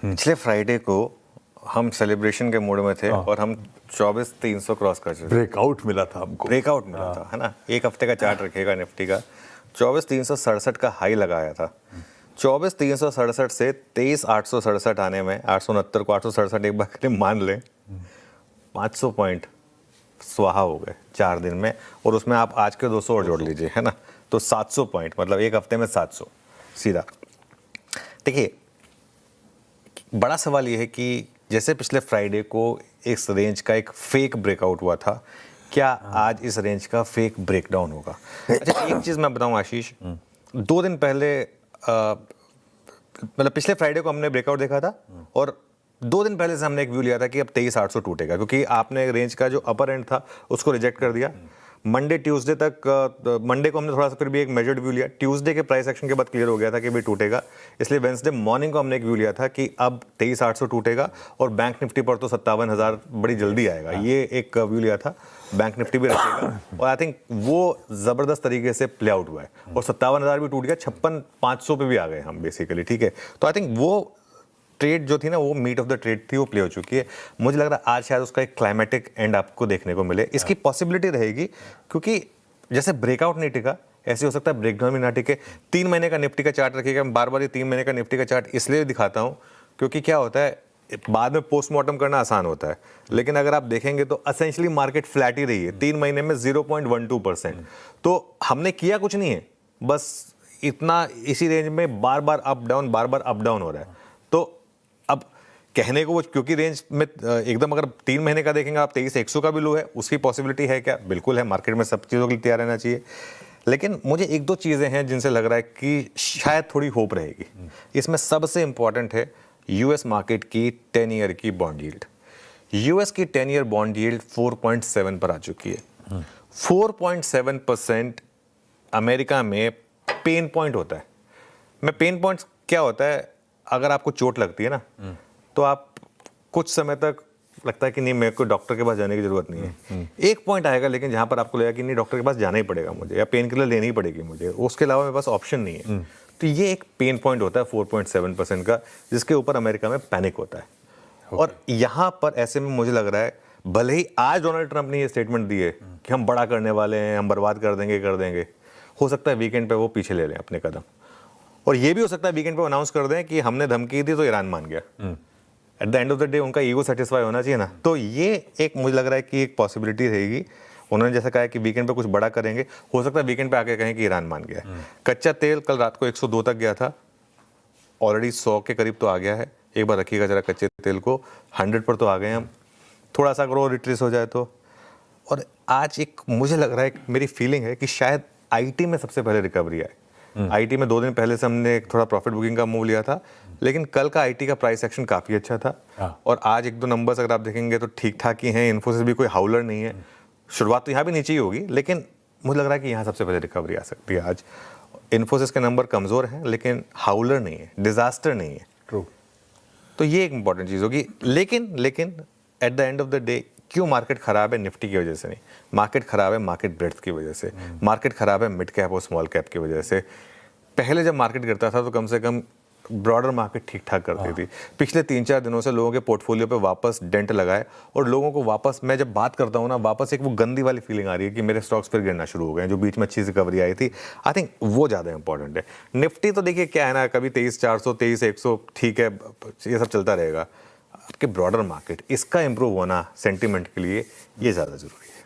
पिछले फ्राइडे को हम सेलिब्रेशन के मूड में थे और हम 24,300 क्रॉस कर चुके। ब्रेकआउट मिला था हमको, ब्रेकआउट मिला था, है ना। एक हफ्ते का चार्ट रखेगा निफ्टी का, 24,367 का हाई लगाया था। 24,367 से 23,867 आने में 869 को 867 एक बार के लिए मान लें, 500 पॉइंट स्वाहा हो गए 4 दिन में। और उसमें आप आज के 200 और जोड़ लीजिए, है ना, तो 700 पॉइंट, मतलब एक हफ्ते में 700 सीधा। देखिए, बड़ा सवाल ये है कि जैसे पिछले फ्राइडे को इस रेंज का एक फेक ब्रेकआउट हुआ था, क्या आज इस रेंज का फेक ब्रेकडाउन होगा? अच्छा, एक चीज़ मैं बताऊं आशीष, 2 दिन पहले मतलब पिछले फ्राइडे को हमने ब्रेकआउट देखा था और 2 दिन पहले से हमने एक व्यू लिया था कि अब 23,800 टूटेगा, क्योंकि आपने रेंज का जो अपर एंड था उसको रिजेक्ट कर दिया। मंडे ट्यूसडे तक, मंडे को हमने थोड़ा सा फिर भी एक मेजर्ड व्यू लिया, ट्यूसडे के प्राइस एक्शन के बाद क्लियर हो गया था कि भाई टूटेगा, इसलिए वेंसडे मॉर्निंग को हमने एक व्यू लिया था कि अब 23,800 टूटेगा और बैंक निफ्टी पर तो 57,000 बड़ी जल्दी आएगा, ये एक व्यू लिया था। बैंक निफ्टी भी रखेगा और आई थिंक वो ज़बरदस्त तरीके से प्ले आउट हुआ है और 57,000 भी टूट गया, 56,500 पे भी आ गए हम बेसिकली, ठीक है। तो आई थिंक वो ट्रेड जो थी ना, वो मीट ऑफ द ट्रेड थी, वो प्ले हो चुकी है। मुझे लग रहा है आज शायद उसका एक क्लाइमेटिक एंड आपको देखने को मिले। इसकी पॉसिबिलिटी रहेगी, क्योंकि जैसे ब्रेकआउट नहीं टिका, ऐसे हो सकता है ब्रेकडाउन भी ना टिके। 3 महीने का निफ्टी का चार्ट रखिएगा। मैं बार बार ये 3 महीने का निफ्टी का चार्ट इसलिए दिखाता हूँ क्योंकि क्या होता है, बाद में पोस्टमार्टम करना आसान होता है, लेकिन अगर आप देखेंगे तो असेंशली मार्केट फ्लैट ही रही है 3 महीने में 0.12%। तो हमने किया कुछ नहीं है, बस इतना इसी रेंज में बार बार अप डाउन हो रहा है। तो अब कहने को वो, क्योंकि रेंज में एकदम अगर 3 महीने का देखेंगे आप 23,100 का भी लो है, उसकी पॉसिबिलिटी है क्या? बिल्कुल है। मार्केट में सब चीज़ों के लिए तैयार रहना चाहिए, लेकिन मुझे 1-2 चीज़ें हैं जिनसे लग रहा है कि शायद थोड़ी होप रहेगी। इसमें सबसे इंपॉर्टेंट है यूएस मार्केट की 10 ईयर की बॉन्ड यील्ड। यूएस की 10 ईयर बॉन्ड यील्ड 4.7 पर आ चुकी है। 4.7% अमेरिका में पेन पॉइंट होता है। मैं पेन पॉइंट क्या होता है, अगर आपको चोट लगती है ना, तो आप कुछ समय तक लगता है कि नहीं, मेरे को डॉक्टर के पास जाने की जरूरत नहीं है। एक पॉइंट आएगा लेकिन जहां पर आपको लगेगा कि नहीं, डॉक्टर के पास जाना ही पड़ेगा मुझे, या पेन किलर लेनी ही पड़ेगी मुझे, उसके अलावा मेरे पास ऑप्शन नहीं है। तो ये एक पेन पॉइंट होता है 4.7% का, जिसके ऊपर अमेरिका में पैनिक होता है। और यहां पर ऐसे में मुझे लग रहा है, भले ही आज डोनाल्ड ट्रंप ने ये स्टेटमेंट दी है कि हम बड़ा करने वाले हैं, हम बर्बाद कर देंगे, हो सकता है वीकेंड पे वो पीछे ले लें अपने कदम। और ये भी हो सकता है वीकेंड पे अनाउंस कर दें कि हमने धमकी दी तो ईरान मान गया। At the end of the day उनका ईगो सेटिस्फाई होना चाहिए ना। तो ये एक मुझे लग रहा है कि एक पॉसिबिलिटी रहेगी। उन्होंने जैसा कहा है कि वीकेंड पे कुछ बड़ा करेंगे, हो सकता है वीकेंड पे आके कहें कि ईरान मान गया। कच्चा तेल कल रात को 102 तक गया था, ऑलरेडी 100 के करीब तो आ गया है। एक बार रखिएगा जरा कच्चे तेल को, 100 पर तो आ गए हम। थोड़ा सा अगर और रिट्रेस हो जाए तो। और आज एक मुझे लग रहा है, मेरी फीलिंग है कि शायद आईटी में सबसे पहले रिकवरी आए। आईटी में 2 दिन पहले से हमने थोड़ा प्रॉफिट बुकिंग का मूव लिया था, लेकिन कल का आईटी का प्राइस एक्शन काफ़ी अच्छा था। और आज 1-2 नंबर्स अगर आप देखेंगे तो ठीक ठाक ही हैं। इन्फोसिस भी कोई हाउलर नहीं है। शुरुआत तो यहाँ भी नीचे ही होगी, लेकिन मुझे लग रहा है कि यहाँ सबसे पहले रिकवरी आ सकती है आज। इन्फोसिस के नंबर कमज़ोर हैं, लेकिन हाउलर नहीं है, डिजास्टर नहीं है। ट्रू। तो ये एक इंपॉर्टेंट चीज़ होगी। लेकिन at the end of the day क्यों मार्केट खराब है? निफ्टी की वजह से नहीं, मार्केट खराब है मार्केट ब्रेड्थ की वजह से, मार्केट खराब है मिड कैप और स्मॉल कैप की वजह से। पहले जब मार्केट गिरता था तो कम से कम ब्रॉडर मार्केट ठीक ठाक करती थी। पिछले 3-4 दिनों से लोगों के पोर्टफोलियो पे वापस डेंट लगाए और लोगों को वापस, मैं जब बात करता हूँ ना, वापस एक वो गंदी वाली फीलिंग आ रही है कि मेरे स्टॉक्स फिर गिरना शुरू हो गए हैं, जो बीच में अच्छी रिकवरी आई थी। आई थिंक वो ज़्यादा इंपॉर्टेंट है। निफ्टी तो देखिए क्या है ना, कभी 23,400 23,100 ठीक है, ये सब चलता रहेगा। आपके ब्रॉडर मार्केट, इसका इंप्रूव होना सेंटिमेंट के लिए ये ज़्यादा ज़रूरी है।